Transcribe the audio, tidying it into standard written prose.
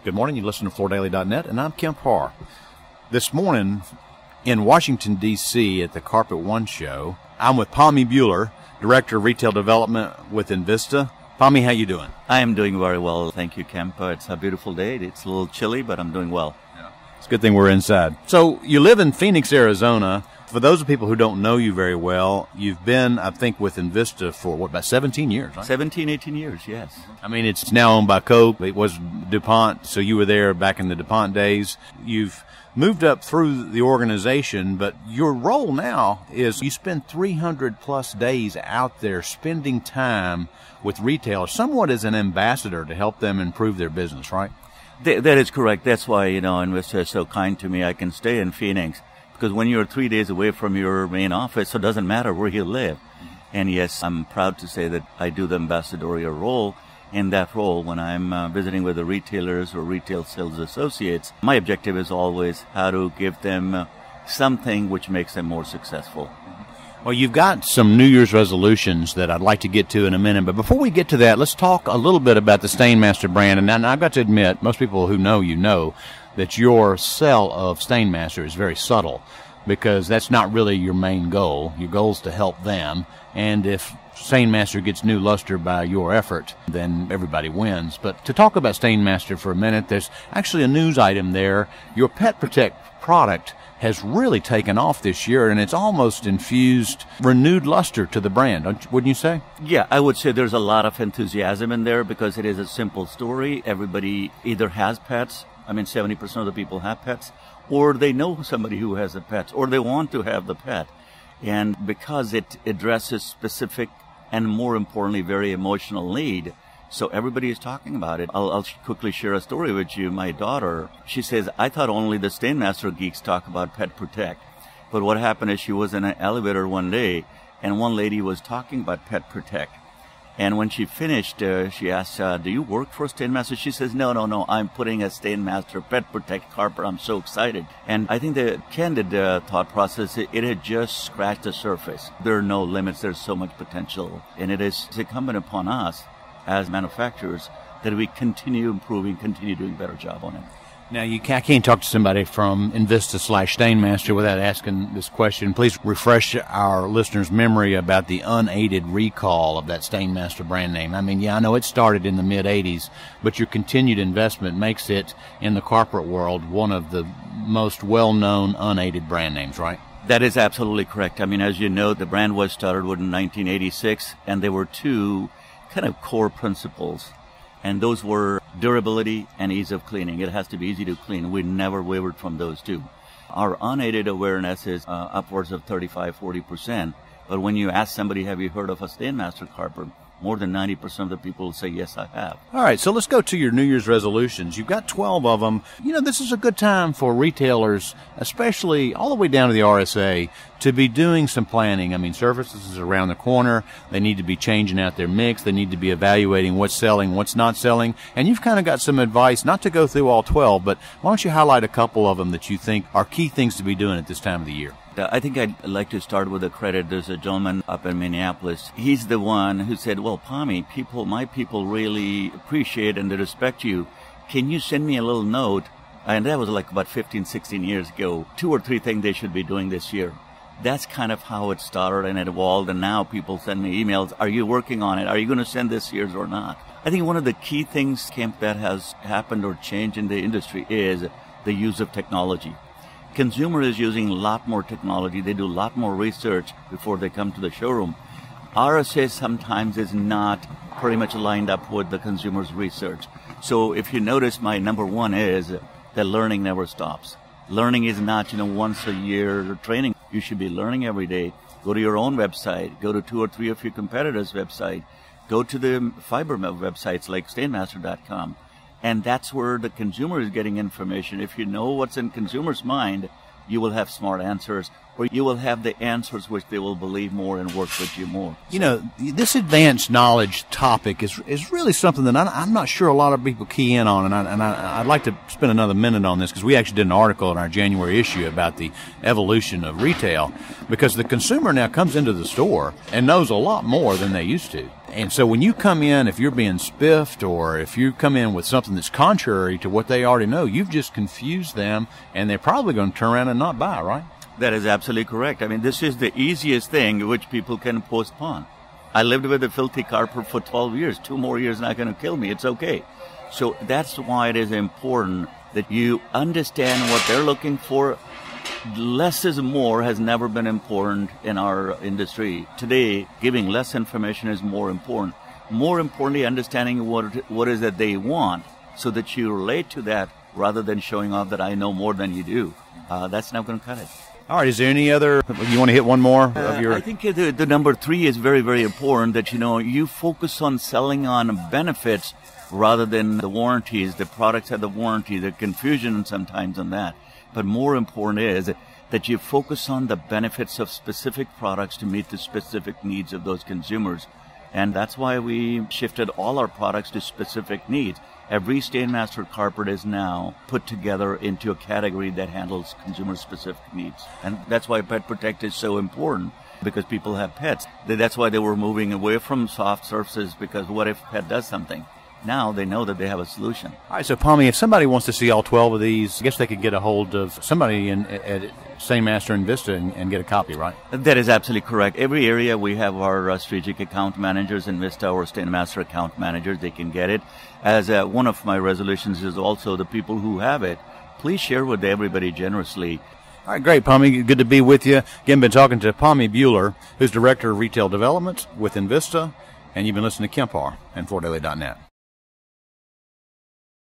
Good morning. You listen to FloorDaily.net, and I'm Kemp Harr. This morning in Washington, D.C. at the Carpet One show, I'm with Pami Bhullar, Director of Retail Development with Invista. Pami, how you doing? I am doing very well. Thank you, Kemp. It's a beautiful day. It's a little chilly, but I'm doing well. Yeah. It's a good thing we're inside. So you live in Phoenix, Arizona. For those of people who don't know you very well, you've been, I think, with Invista for, about 17 years, right? 17, 18 years, yes. I mean, it's now owned by Coke. It was DuPont, so you were there back in the DuPont days. You've moved up through the organization, but your role now is you spend 300-plus days out there spending time with retailers, somewhat as an ambassador to help them improve their business, right? That is correct. That's why, Invista is so kind to me. I can stay in Phoenix. Because when you're 3 days away from your main office, it doesn't matter where you live. And yes, I'm proud to say that I do the ambassadorial role. In that role, when I'm visiting with the retailers or retail sales associates, my objective is always how to give them something which makes them more successful. Well, you've got some New Year's resolutions that I'd like to get to in a minute. But before we get to that, let's talk a little bit about the Stainmaster brand. And I've got to admit, most people who know you know that your sell of Stainmaster is very subtle, because that's not really your main goal. Your goal is to help them. And if Stainmaster gets new luster by your effort, then everybody wins. But to talk about Stainmaster for a minute, there's actually a news item there. Your Pet Protect product has really taken off this year, and it's almost infused renewed luster to the brand, wouldn't you say? Yeah, I would say there's a lot of enthusiasm in there because it is a simple story. Everybody either has pets. 70% of the people have pets, or they know somebody who has a pet, or they want to have the pet. And because it addresses specific and, more importantly, very emotional need, so everybody is talking about it. I'll quickly share a story with you. My daughter, she says, I thought only the Stainmaster geeks talk about Pet Protect. But what happened is she was in an elevator one day, and one lady was talking about Pet Protect. And when she finished, she asked, do you work for Stainmaster? She says, no, I'm putting a Stainmaster Pet Protect carpet. I'm so excited. And I think the candid thought process, it had just scratched the surface. There are no limits. There's so much potential. And it is incumbent upon us as manufacturers that we continue improving, continue doing a better job on it. Now, I can't talk to somebody from Invista/Stainmaster without asking this question. Please refresh our listeners' memory about the unaided recall of that Stainmaster brand name. I know it started in the mid-'80s, but your continued investment makes it, in the corporate world, one of the most well-known unaided brand names, right? That is absolutely correct. As you know, the brand was started in 1986, and there were two kind of core principles. And those were durability and ease of cleaning. It has to be easy to clean. We never wavered from those two. Our unaided awareness is upwards of 35-40%. But when you ask somebody, have you heard of a Stainmaster carpet? More than 90% of the people will say, yes, I have. All right, so let's go to your New Year's resolutions. You've got 12 of them. This is a good time for retailers, especially all the way down to the RSA, to be doing some planning. Surfaces is around the corner. They need to be changing out their mix. They need to be evaluating what's selling, what's not selling. And you've kind of got some advice, not to go through all 12, but why don't you highlight a couple of them that you think are key things to be doing at this time of the year? I think I'd like to start with a credit. There's a gentleman up in Minneapolis. He's the one who said, well, Pami, my people really appreciate and they respect you. Can you send me a little note? And that was like about 15, 16 years ago. 2 or 3 things they should be doing this year. That's kind of how it started and it evolved. And now people send me emails. Are you working on it? Are you going to send this year's or not? I think one of the key things, Kemp, that has happened or changed in the industry is the use of technology. Consumer is using a lot more technology. They do a lot more research before they come to the showroom. RSA sometimes is not pretty much lined up with the consumer's research. So if you notice, my number one is that learning never stops. Learning is not, once a year training. You should be learning every day. Go to your own website. Go to 2 or 3 of your competitors' website. Go to the fiber websites like Stainmaster.com. And that's where the consumer is getting information. If you know what's in consumer's mind, you will have smart answers, or you will have the answers which they will believe more and work with you more. This advanced knowledge topic is really something that I'm not sure a lot of people key in on, and I'd like to spend another minute on this because we actually did an article in our January issue about the evolution of retail, because the consumer now comes into the store and knows a lot more than they used to. And so when you come in, if you're being spiffed or if you come in with something that's contrary to what they already know, you've just confused them, and they're probably going to turn around and not buy, right? That is absolutely correct. I mean, this is the easiest thing which people can postpone. I lived with a filthy carpet for 12 years. 2 more years not going to kill me. It's okay. So that's why it is important that you understand what they're looking for. Less is more has never been important in our industry. Today, giving less information is more important. More importantly, understanding what is that they want so that you relate to that rather than showing off that I know more than you do. That's not going to cut it. All right, is there any other, you want to hit one more of your? I think the number 3 is very, very important, that, you focus on selling on benefits rather than the warranties. The products have the warranty, the confusion sometimes on that. But more important is that you focus on the benefits of specific products to meet the specific needs of those consumers. And that's why we shifted all our products to specific needs. Every Stainmaster carpet is now put together into a category that handles consumer-specific needs. And that's why Pet Protect is so important, because people have pets. That's why they were moving away from soft surfaces, because what if pet does something? Now they know that they have a solution. All right, so Pami, if somebody wants to see all 12 of these, I guess they could get a hold of somebody at Stainmaster and Invista and get a copy, right? That is absolutely correct. Every area we have our strategic account managers, Invista or Stainmaster account managers. They can get it. As one of my resolutions is also the people who have it, please share with everybody generously. All right, great, Pami. Good to be with you. Again, been talking to Pami Bhullar, who's Director of Retail Development with Invista, and you've been listening to Kemp Harr and FloorDaily.net.